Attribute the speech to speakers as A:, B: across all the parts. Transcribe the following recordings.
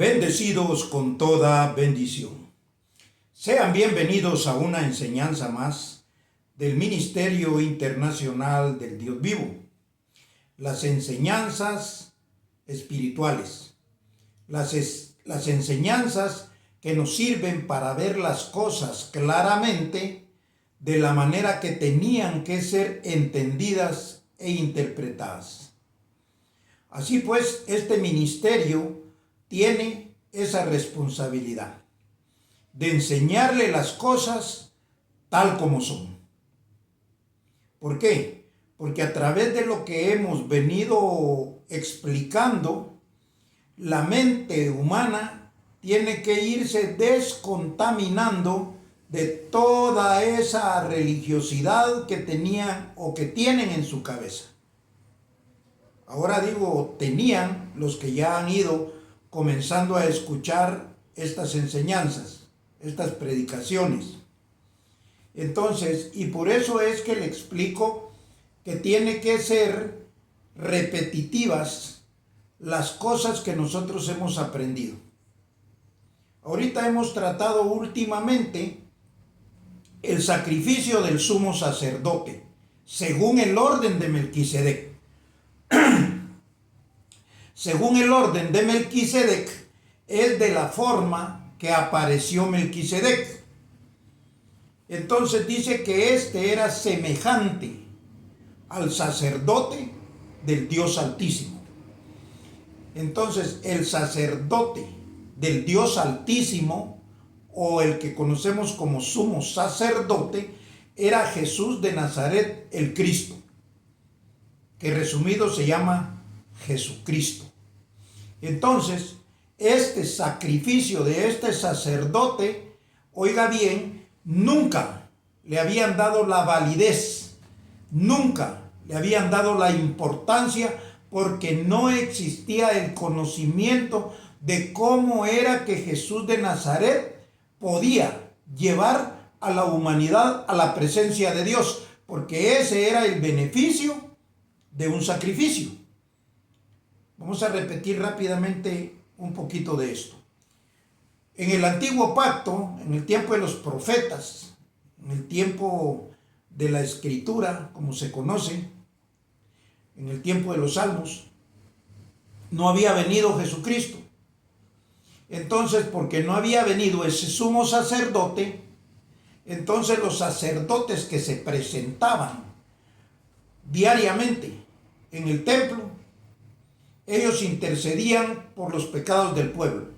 A: Bendecidos con toda bendición. Sean bienvenidos a una enseñanza más del Ministerio Internacional del Dios Vivo. Las enseñanzas espirituales. Las enseñanzas que nos sirven para ver las cosas claramente de la manera que tenían que ser entendidas e interpretadas. Así pues, este ministerio tiene esa responsabilidad de enseñarle las cosas tal como son. ¿Por qué? Porque a través de lo que hemos venido explicando, la mente humana tiene que irse descontaminando de toda esa religiosidad que tenían o que tienen en su cabeza. Ahora digo tenían los que ya han ido comenzando a escuchar estas enseñanzas, estas predicaciones. Entonces, y por eso es que le explico que tiene que ser repetitivas las cosas que nosotros hemos aprendido. Ahorita hemos tratado últimamente el sacrificio del sumo sacerdote, según el orden de Melquisedec. Según el orden de Melquisedec, es de la forma que apareció Melquisedec. Entonces dice que este era semejante al sacerdote del Dios Altísimo. Entonces, el sacerdote del Dios Altísimo, o el que conocemos como sumo sacerdote, era Jesús de Nazaret, el Cristo, que resumido se llama Jesucristo. Entonces, este sacrificio de este sacerdote, oiga bien, nunca le habían dado la validez, nunca le habían dado la importancia, porque no existía el conocimiento de cómo era que Jesús de Nazaret podía llevar a la humanidad a la presencia de Dios, porque ese era el beneficio de un sacrificio. Vamos a repetir rápidamente un poquito de esto. En el antiguo pacto, en el tiempo de los profetas, en el tiempo de la escritura, como se conoce, en el tiempo de los salmos, no había venido Jesucristo. Entonces, porque no había venido ese sumo sacerdote, entonces los sacerdotes que se presentaban diariamente en el templo, ellos intercedían por los pecados del pueblo.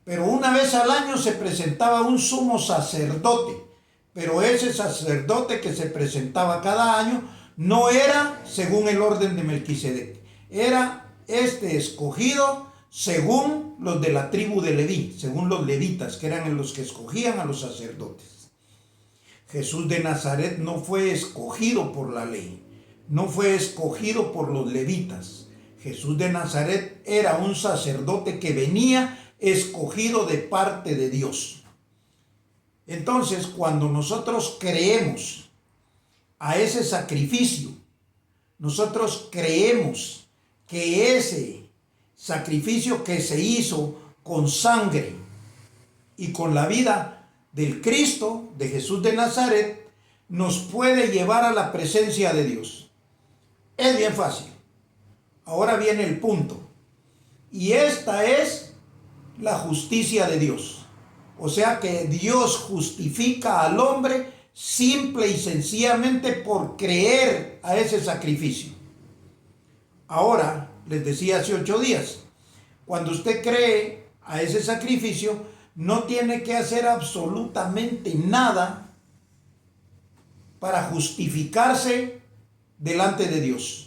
A: Pero una vez al año se presentaba un sumo sacerdote, pero ese sacerdote que se presentaba cada año no era según el orden de Melquisedec, era escogido según los de la tribu de Leví, según los levitas, que eran los que escogían a los sacerdotes. Jesús de Nazaret no fue escogido por la ley, no fue escogido por los levitas. Jesús de Nazaret era un sacerdote que venía escogido de parte de Dios. Entonces, cuando nosotros creemos a ese sacrificio, nosotros creemos que ese sacrificio que se hizo con sangre y con la vida del Cristo, de Jesús de Nazaret, nos puede llevar a la presencia de Dios. Es bien fácil. Ahora viene el punto. Y esta es la justicia de Dios. O sea que Dios justifica al hombre simple y sencillamente por creer a ese sacrificio. Ahora, les decía hace 8 días, cuando usted cree a ese sacrificio, no tiene que hacer absolutamente nada para justificarse delante de Dios.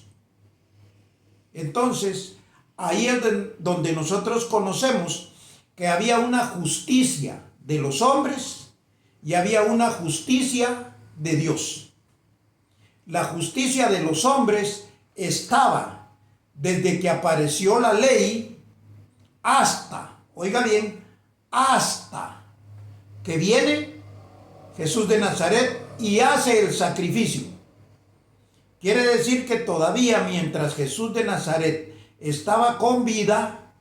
A: Entonces, ahí es donde nosotros conocemos que había una justicia de los hombres y había una justicia de Dios. La justicia de los hombres estaba desde que apareció la ley hasta, oiga bien, hasta que viene Jesús de Nazaret y hace el sacrificio. Quiere decir que todavía mientras Jesús de Nazaret estaba con vida,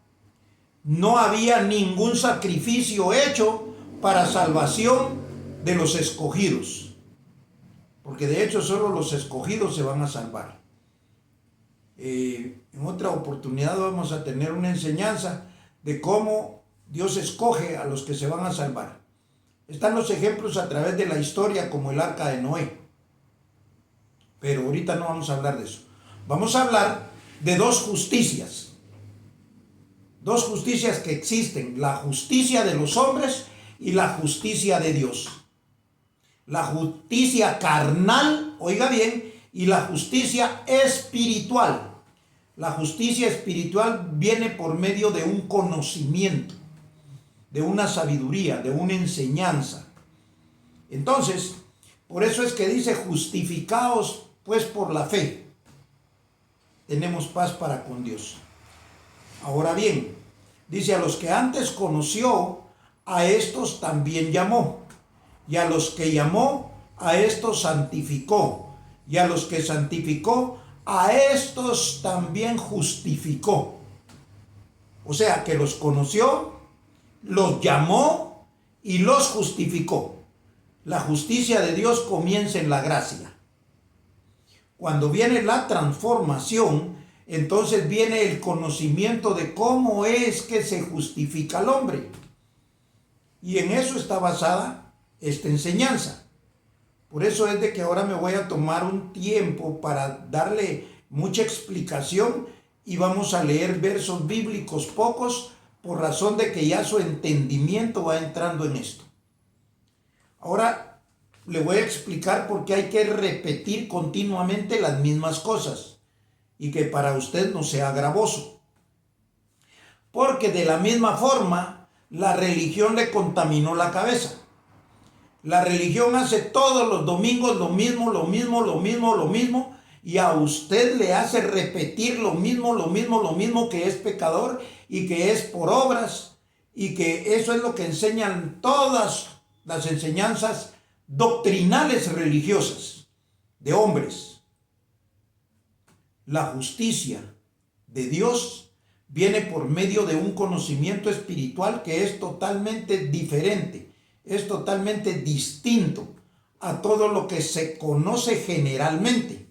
A: no había ningún sacrificio hecho para salvación de los escogidos. Porque de hecho solo los escogidos se van a salvar. En otra oportunidad vamos a tener una enseñanza de cómo Dios escoge a los que se van a salvar. Están los ejemplos a través de la historia, como el arca de Noé. Pero ahorita no vamos a hablar de eso. Vamos a hablar de dos justicias. Dos justicias que existen. La justicia de los hombres y la justicia de Dios. La justicia carnal, oiga bien, y la justicia espiritual. La justicia espiritual viene por medio de un conocimiento, de una sabiduría, de una enseñanza. Entonces, por eso es que dice, justificaos pues por la fe, tenemos paz para con Dios. Ahora bien, dice, a los que antes conoció, a estos también llamó, y a los que llamó, a estos santificó, y a los que santificó, a estos también justificó. O sea, que los conoció, los llamó y los justificó. La justicia de Dios comienza en la gracia. Cuando viene la transformación, entonces viene el conocimiento de cómo es que se justifica al hombre. Y en eso está basada esta enseñanza. Por eso es de que ahora me voy a tomar un tiempo para darle mucha explicación y vamos a leer versos bíblicos pocos por razón de que ya su entendimiento va entrando en esto. Ahora le voy a explicar por qué hay que repetir continuamente las mismas cosas y que para usted no sea gravoso. Porque de la misma forma la religión le contaminó la cabeza. La religión hace todos los domingos lo mismo, y a usted le hace repetir lo mismo, que es pecador y que es por obras, y que eso es lo que enseñan todas las enseñanzas doctrinales religiosas de hombres. La justicia de Dios viene por medio de un conocimiento espiritual que es totalmente diferente. Es totalmente distinto a todo lo que se conoce generalmente.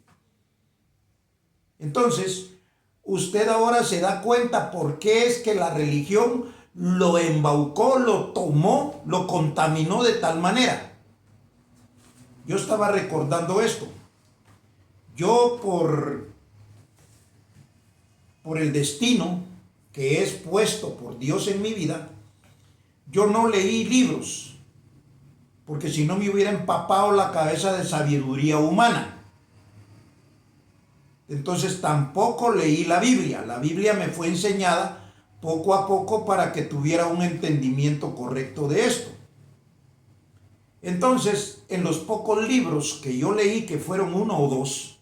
A: Entonces, usted ahora se da cuenta por qué es que la religión lo embaucó, lo tomó, lo contaminó de tal manera. Yo estaba recordando esto. Yo por el destino que es puesto por Dios en mi vida, yo no leí libros. Porque si no me hubiera empapado la cabeza de sabiduría humana. Entonces tampoco leí la Biblia. La Biblia me fue enseñada poco a poco para que tuviera un entendimiento correcto de esto. Entonces, en los pocos libros que yo leí, que fueron 1 o 2,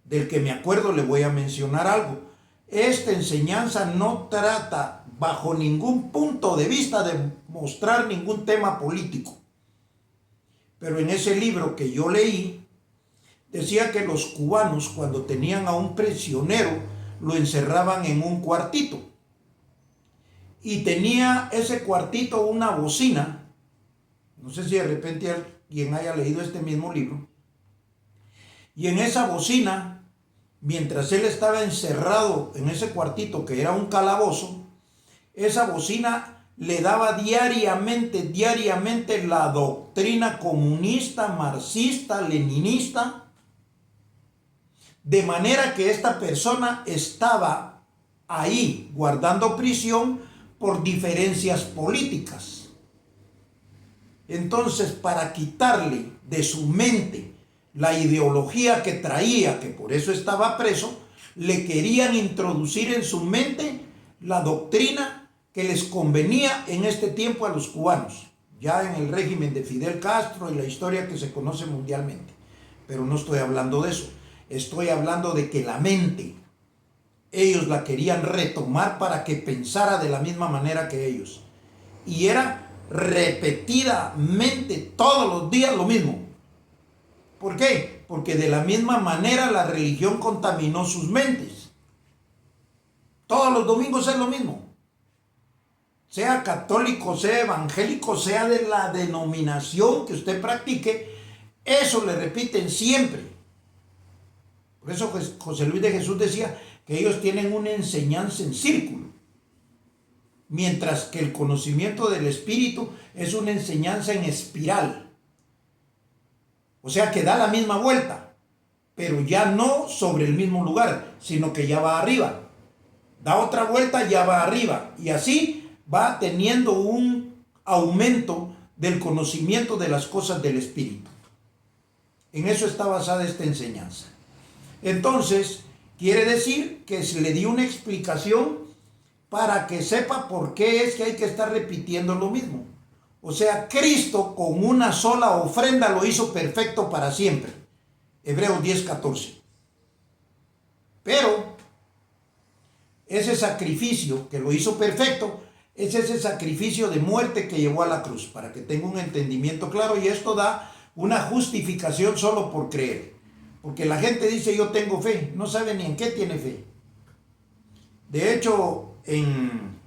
A: del que me acuerdo le voy a mencionar algo. Esta enseñanza no trata bajo ningún punto de vista de mostrar ningún tema político. Pero en ese libro que yo leí, decía que los cubanos cuando tenían a un prisionero, lo encerraban en un cuartito. Y tenía ese cuartito una bocina. No sé si de repente alguien haya leído este mismo libro. Y en esa bocina, mientras él estaba encerrado en ese cuartito que era un calabozo, esa bocina le daba diariamente la doctrina comunista, marxista, leninista, de manera que esta persona estaba ahí guardando prisión por diferencias políticas. Entonces, para quitarle de su mente la ideología que traía, que por eso estaba preso, le querían introducir en su mente la doctrina que les convenía en este tiempo a los cubanos, ya en el régimen de Fidel Castro y la historia que se conoce mundialmente. Pero no estoy hablando de eso, estoy hablando de que la mente, ellos la querían retomar para que pensara de la misma manera que ellos. Y era repetidamente todos los días lo mismo. ¿Por qué? Porque de la misma manera la religión contaminó sus mentes. Todos los domingos es lo mismo. sea católico, sea evangélico, sea de la denominación que usted practique, eso le repiten siempre. Por eso José Luis de Jesús decía que ellos tienen una enseñanza en círculo, mientras que el conocimiento del Espíritu es una enseñanza en espiral. O sea que da la misma vuelta, pero ya no sobre el mismo lugar, sino que ya va arriba. Da otra vuelta, ya va arriba. Y así va teniendo un aumento del conocimiento de las cosas del Espíritu. En eso está basada esta enseñanza. Entonces, quiere decir que se le dio una explicación para que sepa por qué es que hay que estar repitiendo lo mismo. O sea, Cristo con una sola ofrenda lo hizo perfecto para siempre. Hebreos 10:14. Pero ese sacrificio que lo hizo perfecto es ese sacrificio de muerte que llevó a la cruz, para que tenga un entendimiento claro, y esto da una justificación solo por creer. Porque la gente dice yo tengo fe, no sabe ni en qué tiene fe. De hecho, en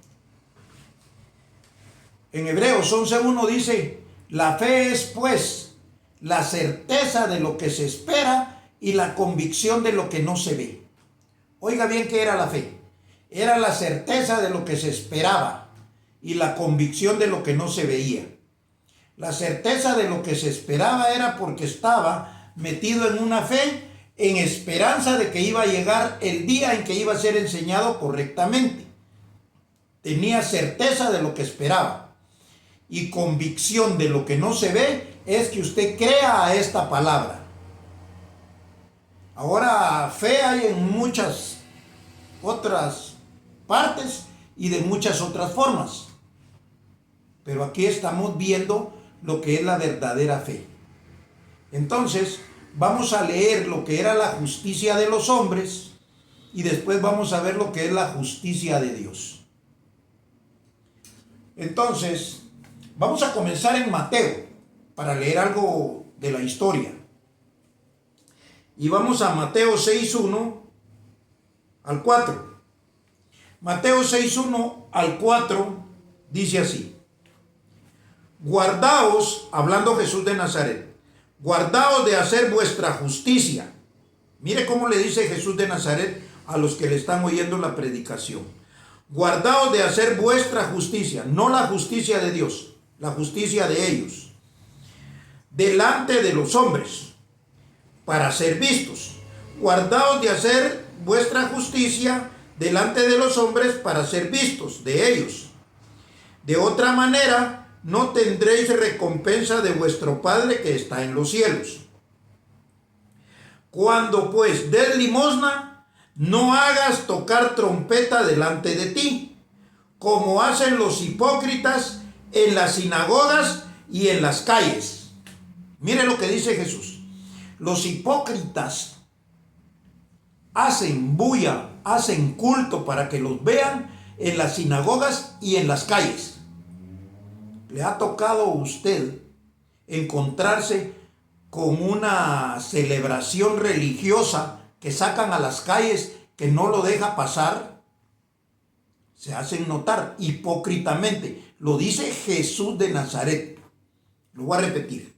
A: Hebreos 11:1 dice, la fe es pues la certeza de lo que se espera y la convicción de lo que no se ve. Oiga bien, ¿qué era la fe? Era la certeza de lo que se esperaba y la convicción de lo que no se veía. La certeza de lo que se esperaba era porque estaba metido en una fe, en esperanza de que iba a llegar el día en que iba a ser enseñado correctamente. Tenía certeza de lo que esperaba. Y convicción de lo que no se ve es que usted crea a esta palabra. Ahora, fe hay en muchas otras partes y de muchas otras formas. Pero aquí estamos viendo lo que es la verdadera fe. Entonces, vamos a leer lo que era la justicia de los hombres y después vamos a ver lo que es la justicia de Dios. Entonces, vamos a comenzar en Mateo para leer algo de la historia. Y vamos a Mateo 6:1 al 4. Mateo 6:1 al 4 dice así: guardaos, hablando Jesús de Nazaret, guardaos de hacer vuestra justicia. Mire cómo le dice Jesús de Nazaret a los que le están oyendo la predicación. Guardaos de hacer vuestra justicia, no la justicia de Dios, la justicia de ellos, delante de los hombres, para ser vistos. Guardaos de hacer vuestra justicia delante de los hombres para ser vistos de ellos. De otra manera, no tendréis recompensa de vuestro Padre que está en los cielos. Cuando pues des limosna, no hagas tocar trompeta delante de ti, como hacen los hipócritas en las sinagogas y en las calles. Mire lo que dice Jesús. Los hipócritas hacen bulla, hacen culto para que los vean en las sinagogas y en las calles. ¿Le ha tocado a usted encontrarse con una celebración religiosa que sacan a las calles que no lo deja pasar? Se hacen notar hipócritamente. Lo dice Jesús de Nazaret. Lo voy a repetir.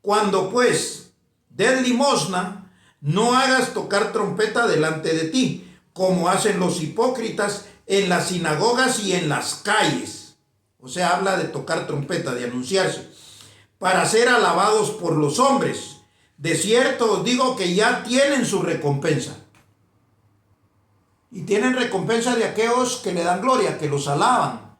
A: Cuando pues des limosna, no hagas tocar trompeta delante de ti, como hacen los hipócritas en las sinagogas y en las calles. O sea, habla de tocar trompeta, de anunciarse, para ser alabados por los hombres. De cierto os digo que ya tienen su recompensa. Y tienen recompensa de aquellos que le dan gloria, que los alaban.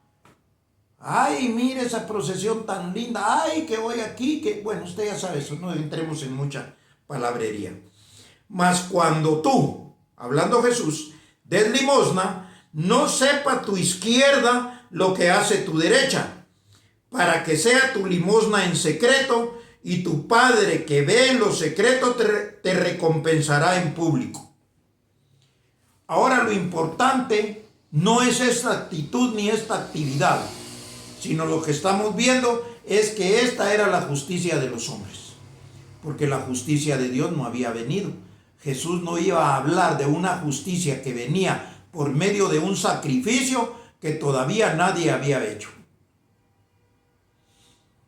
A: Ay, mire esa procesión tan linda. Ay, que voy aquí, que... Bueno, usted ya sabe eso, no entremos en mucha palabrería. Mas cuando tú, hablando Jesús, des limosna, no sepa tu izquierda lo que hace tu derecha, para que sea tu limosna en secreto, y tu Padre que ve en lo secreto te recompensará en público. Ahora lo importante no es esta actitud ni esta actividad, sino lo que estamos viendo es que esta era la justicia de los hombres, porque la justicia de Dios no había venido. Jesús no iba a hablar de una justicia que venía por medio de un sacrificio que todavía nadie había hecho.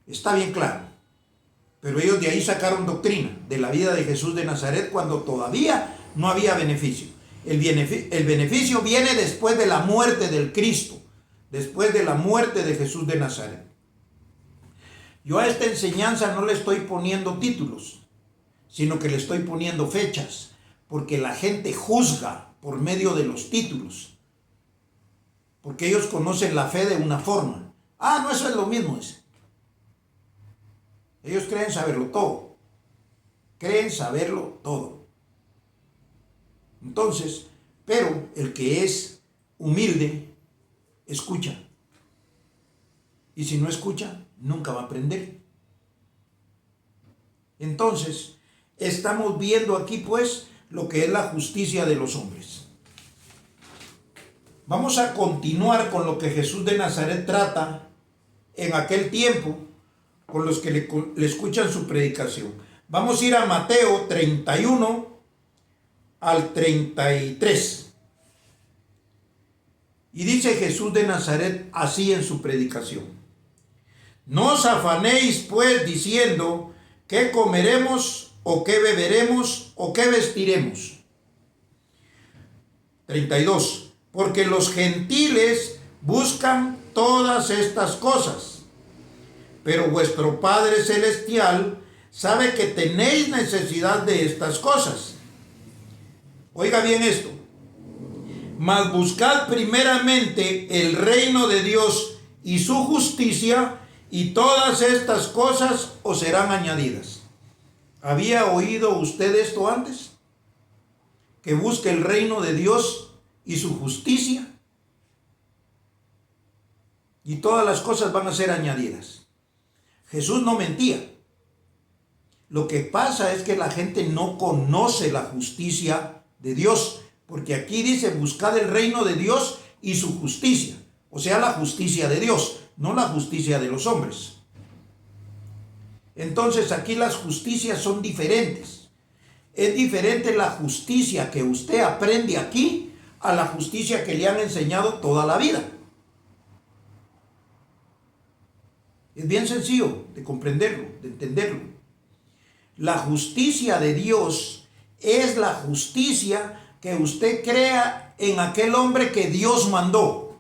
A: Está bien claro. Pero ellos de ahí sacaron doctrina de la vida de Jesús de Nazaret cuando todavía no había beneficio. El beneficio viene después de la muerte del Cristo, después de la muerte de Jesús de Nazaret. Yo a esta enseñanza no le estoy poniendo títulos, sino que le estoy poniendo fechas, porque la gente juzga por medio de los títulos, porque ellos conocen la fe de una forma. Ah, no, eso es lo mismo. Ellos creen saberlo todo. Creen saberlo todo. Entonces, pero el que es humilde, escucha. Y si no escucha, nunca va a aprender. Entonces, estamos viendo aquí pues lo que es la justicia de los hombres. Vamos a continuar con lo que Jesús de Nazaret trata en aquel tiempo con los que le escuchan su predicación. Vamos a ir a Mateo 31 al 33. Y dice Jesús de Nazaret así en su predicación: no os afanéis pues diciendo qué comeremos o qué beberemos o qué vestiremos. 32. Porque los gentiles buscan todas estas cosas, pero vuestro Padre Celestial sabe que tenéis necesidad de estas cosas. Oiga bien esto: mas buscad primeramente el reino de Dios y su justicia, y todas estas cosas os serán añadidas. ¿Había oído usted esto antes? Que busque el reino de Dios y su justicia, y todas las cosas van a ser añadidas. Jesús no mentía. Lo que pasa es que la gente no conoce la justicia de Dios, porque aquí dice buscad el reino de Dios y su justicia, o sea, la justicia de Dios, no la justicia de los hombres. Entonces aquí las justicias son diferentes. Es diferente la justicia que usted aprende aquí a la justicia que le han enseñado toda la vida. Es bien sencillo de comprenderlo, de entenderlo. La justicia de Dios es la justicia que usted crea en aquel hombre que Dios mandó,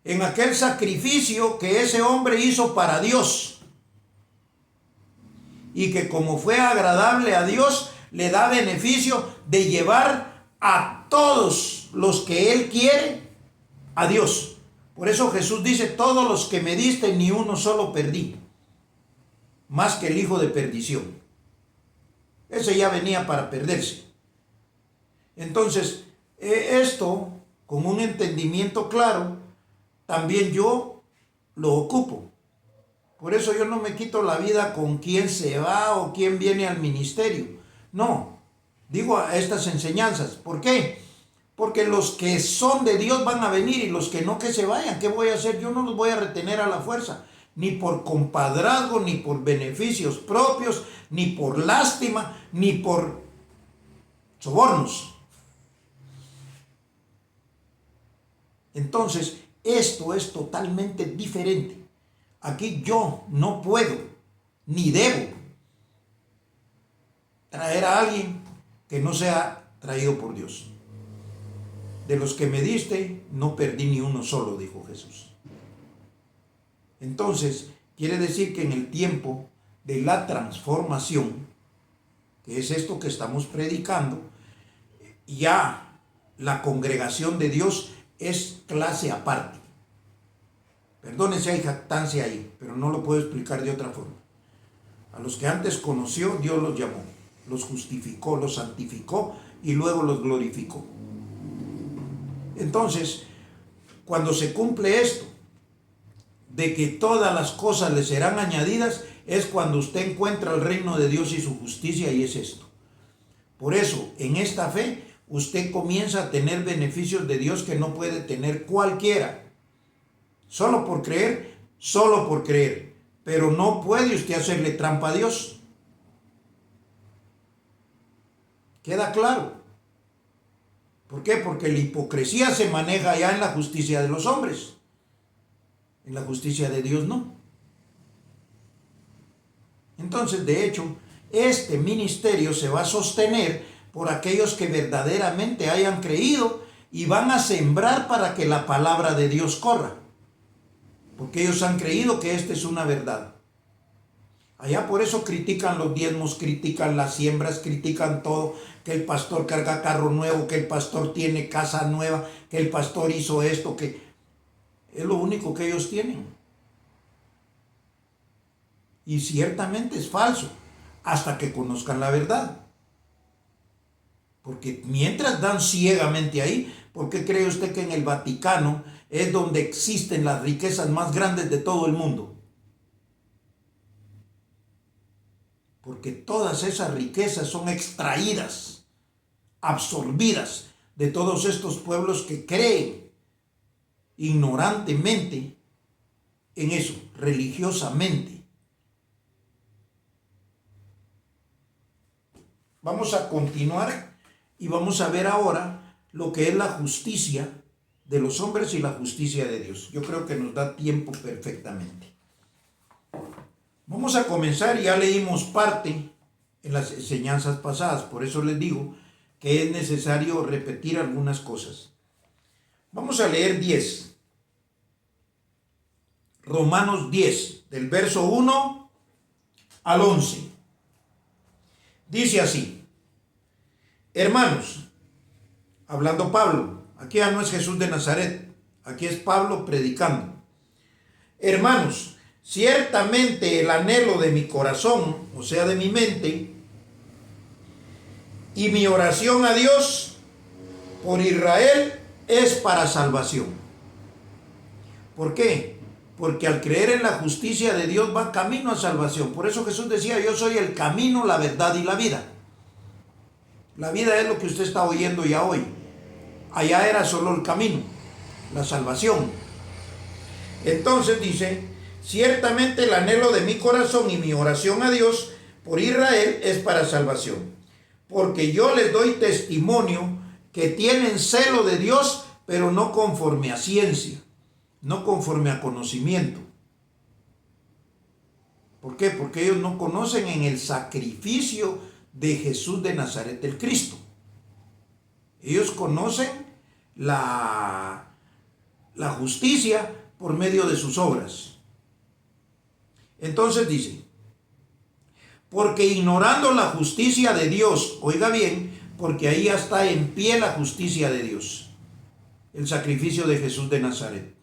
A: en aquel sacrificio que ese hombre hizo para Dios, y que como fue agradable a Dios, le da beneficio de llevar a todos los que Él quiere a Dios. Por eso Jesús dice: todos los que me diste, ni uno solo perdí, más que el hijo de perdición. Ese ya venía para perderse. Entonces, esto, con un entendimiento claro, también yo lo ocupo. Por eso yo no me quito la vida con quién se va o quién viene al ministerio. No, digo a estas enseñanzas. ¿Por qué? Porque los que son de Dios van a venir, y los que no, que se vayan. ¿Qué voy a hacer? Yo no los voy a retener a la fuerza, ni por compadrazgo, ni por beneficios propios, ni por lástima, ni por sobornos. Entonces, esto es totalmente diferente. Aquí yo no puedo, ni debo, traer a alguien que no sea traído por Dios. De los que me diste, no perdí ni uno solo, dijo Jesús. Entonces, quiere decir que en el tiempo de la transformación, que es esto que estamos predicando, ya la congregación de Dios es clase aparte. Perdone si hay jactancia ahí, pero no lo puedo explicar de otra forma. A los que antes conoció, Dios los llamó, los justificó, los santificó y luego los glorificó. Entonces, cuando se cumple esto, de que todas las cosas le serán añadidas, es cuando usted encuentra el reino de Dios y su justicia, y es esto. Por eso, en esta fe, usted comienza a tener beneficios de Dios que no puede tener cualquiera. Solo por creer, pero no puede usted hacerle trampa a Dios. ¿Queda claro? ¿Por qué? Porque la hipocresía se maneja ya en la justicia de los hombres. En la justicia de Dios no. Entonces, de hecho, este ministerio se va a sostener por aquellos que verdaderamente hayan creído y van a sembrar para que la palabra de Dios corra. Porque ellos han creído que esta es una verdad. Allá por eso critican los diezmos, critican las siembras, critican todo, que el pastor carga carro nuevo, que el pastor tiene casa nueva, que el pastor hizo esto, que es lo único que ellos tienen. Y ciertamente es falso, hasta que conozcan la verdad. Porque mientras dan ciegamente ahí, ¿por qué cree usted que en el Vaticano es donde existen las riquezas más grandes de todo el mundo? Porque todas esas riquezas son extraídas, absorbidas de todos estos pueblos que creen ignorantemente en eso, religiosamente. Vamos a continuar y vamos a ver ahora lo que es la justicia de los hombres y la justicia de Dios. Yo creo que nos da tiempo perfectamente. Vamos a comenzar, ya leímos parte en las enseñanzas pasadas, por eso les digo que es necesario repetir algunas cosas. Vamos a leer 10. Romanos 10, del verso 1 al 11. Dice así: hermanos, hablando Pablo, aquí ya no es Jesús de Nazaret, aquí es Pablo predicando. Hermanos, ciertamente el anhelo de mi corazón, o sea, de mi mente, y mi oración a Dios por Israel es para salvación. ¿Por qué? Porque al creer en la justicia de Dios va camino a salvación. Por eso Jesús decía: yo soy el camino, la verdad y la vida. La vida es lo que usted está oyendo ya hoy. Allá era solo el camino, la salvación. Entonces dice: ciertamente el anhelo de mi corazón y mi oración a Dios por Israel es para salvación. Porque yo les doy testimonio que tienen celo de Dios, pero no conforme a ciencia, no conforme a conocimiento. ¿Por qué? Porque ellos no conocen en el sacrificio de Jesús de Nazaret, el Cristo. Ellos conocen la justicia por medio de sus obras. Entonces dice: porque ignorando la justicia de Dios, oiga bien, porque ahí ya está en pie la justicia de Dios, el sacrificio de Jesús de Nazaret.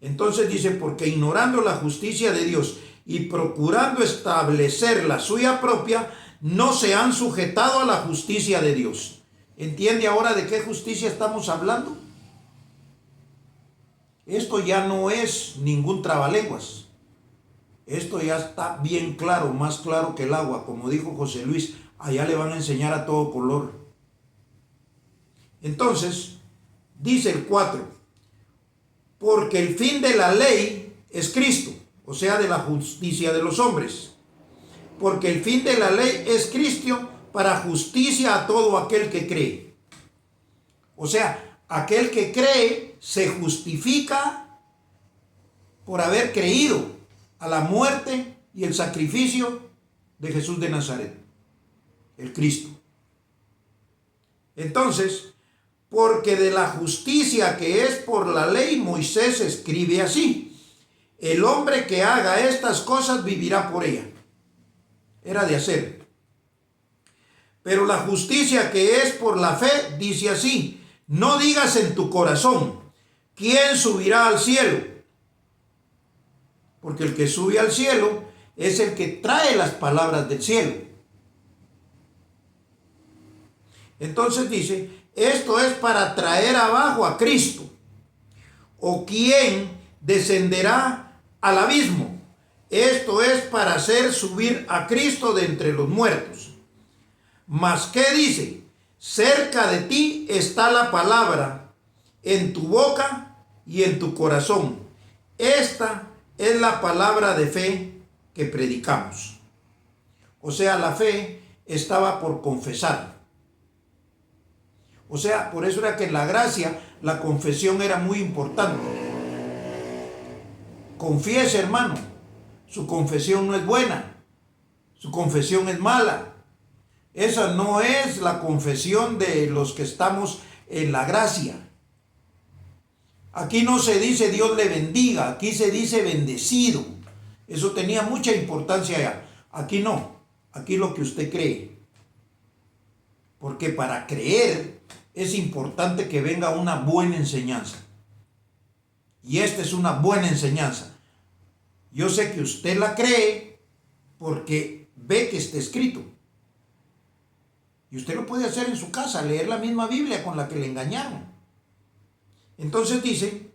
A: Entonces dice: porque ignorando la justicia de Dios y procurando establecer la suya propia, no se han sujetado a la justicia de Dios. ¿Entiende ahora de qué justicia estamos hablando? Esto ya no es ningún trabalenguas. Esto ya está bien claro, más claro que el agua, como dijo José Luis, allá le van a enseñar a todo color. Entonces, dice el 4, porque el fin de la ley es Cristo, o sea, de la justicia de los hombres. Porque el fin de la ley es Cristo para justicia a todo aquel que cree. O sea, aquel que cree se justifica por haber creído a la muerte y el sacrificio de Jesús de Nazaret, el Cristo. Entonces, porque de la justicia que es por la ley, Moisés escribe así: el hombre que haga estas cosas vivirá por ella. Era de hacer. Pero la justicia que es por la fe dice así: no digas en tu corazón, ¿quién subirá al cielo? Porque el que sube al cielo es el que trae las palabras del cielo. Entonces dice: esto es para traer abajo a Cristo. ¿O quién descenderá al abismo? Esto es para hacer subir a Cristo de entre los muertos. Mas ¿qué dice? Cerca de ti está la palabra, en tu boca y en tu corazón. Esta es la palabra de fe que predicamos. O sea, la fe estaba por confesar. O sea, por eso era que en la gracia la confesión era muy importante. Confiese, hermano, su confesión no es buena, su confesión es mala. Esa no es la confesión de los que estamos en la gracia. Aquí no se dice Dios le bendiga, aquí se dice bendecido. Eso tenía mucha importancia allá. Aquí no, aquí lo que usted cree. Porque para creer es importante que venga una buena enseñanza. Y esta es una buena enseñanza. Yo sé que usted la cree porque ve que está escrito. Y usted lo puede hacer en su casa, leer la misma Biblia con la que le engañaron. Entonces dice,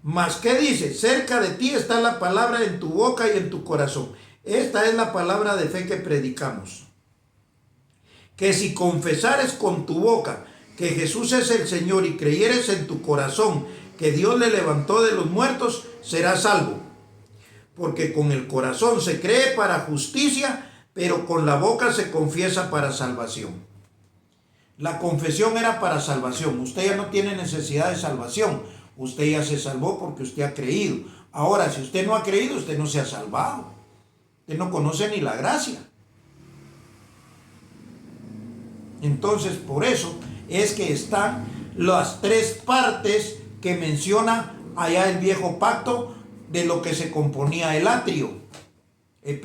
A: ¿mas qué dice? Cerca de ti está la palabra en tu boca y en tu corazón. Esta es la palabra de fe que predicamos. Que si confesares con tu boca que Jesús es el Señor y creyeres en tu corazón que Dios le levantó de los muertos, serás salvo. Porque con el corazón se cree para justicia, pero con la boca se confiesa para salvación. La confesión era para salvación. Usted ya no tiene necesidad de salvación. Usted ya se salvó porque usted ha creído. Ahora, si usted no ha creído, usted no se ha salvado. Usted no conoce ni la gracia. Entonces, por eso es que están las tres partes que menciona allá el viejo pacto de lo que se componía el atrio. El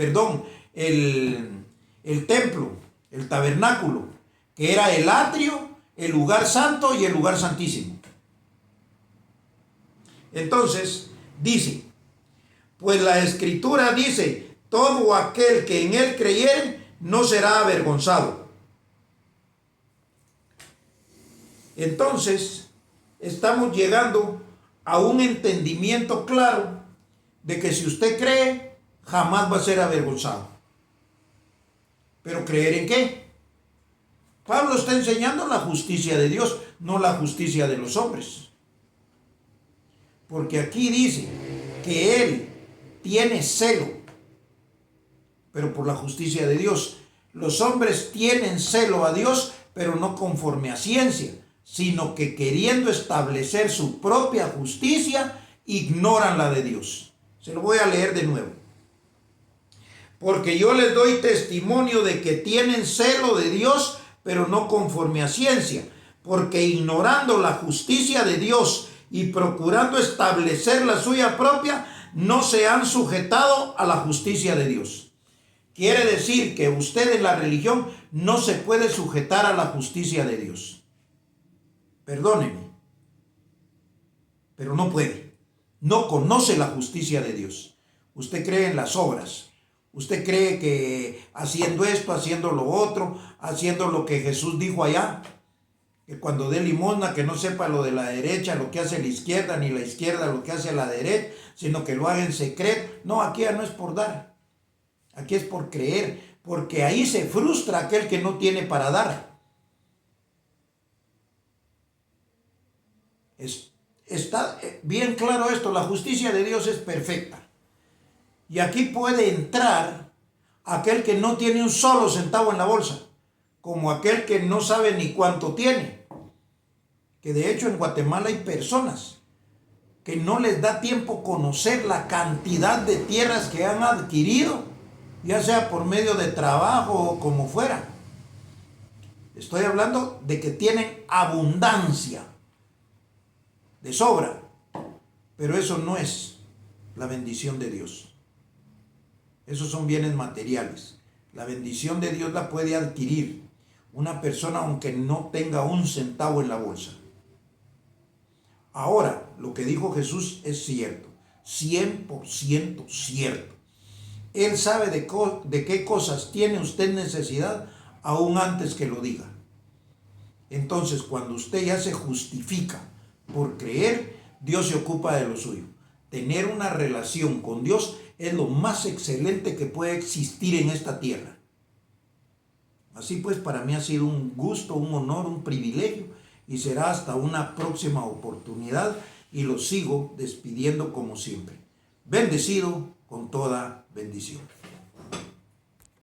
A: templo, el tabernáculo, que era el atrio, el lugar santo y el lugar santísimo. Entonces, dice, pues la Escritura dice, todo aquel que en él creyere no será avergonzado. Entonces, estamos llegando a un entendimiento claro de que si usted cree, jamás va a ser avergonzado. ¿Pero creer en qué? Pablo está enseñando la justicia de Dios, no la justicia de los hombres. Porque aquí dice que él tiene celo, pero por la justicia de Dios. Los hombres tienen celo a Dios, pero no conforme a ciencia, sino que queriendo establecer su propia justicia, ignoran la de Dios. Se lo voy a leer de nuevo. Porque yo les doy testimonio de que tienen celo de Dios, pero no conforme a ciencia, porque ignorando la justicia de Dios y procurando establecer la suya propia, no se han sujetado a la justicia de Dios. Quiere decir que usted en la religión no se puede sujetar a la justicia de Dios. Perdóneme, pero no puede. No conoce la justicia de Dios. Usted cree en las obras. Usted cree que haciendo esto, haciendo lo otro, haciendo lo que Jesús dijo allá, que cuando dé limosna, que no sepa lo de la derecha, lo que hace la izquierda, ni la izquierda lo que hace la derecha, sino que lo haga en secreto. No, aquí ya no es por dar. Aquí es por creer, porque ahí se frustra aquel que no tiene para dar. Está bien claro esto, la justicia de Dios es perfecta. Y aquí puede entrar aquel que no tiene un solo centavo en la bolsa, como aquel que no sabe ni cuánto tiene. Que de hecho en Guatemala hay personas que no les da tiempo conocer la cantidad de tierras que han adquirido, ya sea por medio de trabajo o como fuera. Estoy hablando de que tienen abundancia, de sobra, pero eso no es la bendición de Dios. Esos son bienes materiales. La bendición de Dios la puede adquirir una persona aunque no tenga un centavo en la bolsa. Ahora, lo que dijo Jesús es cierto, 100% cierto. Él sabe de qué cosas tiene usted necesidad aún antes que lo diga. Entonces, cuando usted ya se justifica por creer, Dios se ocupa de lo suyo. Tener una relación con Dios es lo más excelente que puede existir en esta tierra. Así pues, para mí ha sido un gusto, un honor, un privilegio, y será hasta una próxima oportunidad, y lo sigo despidiendo como siempre. Bendecido con toda bendición.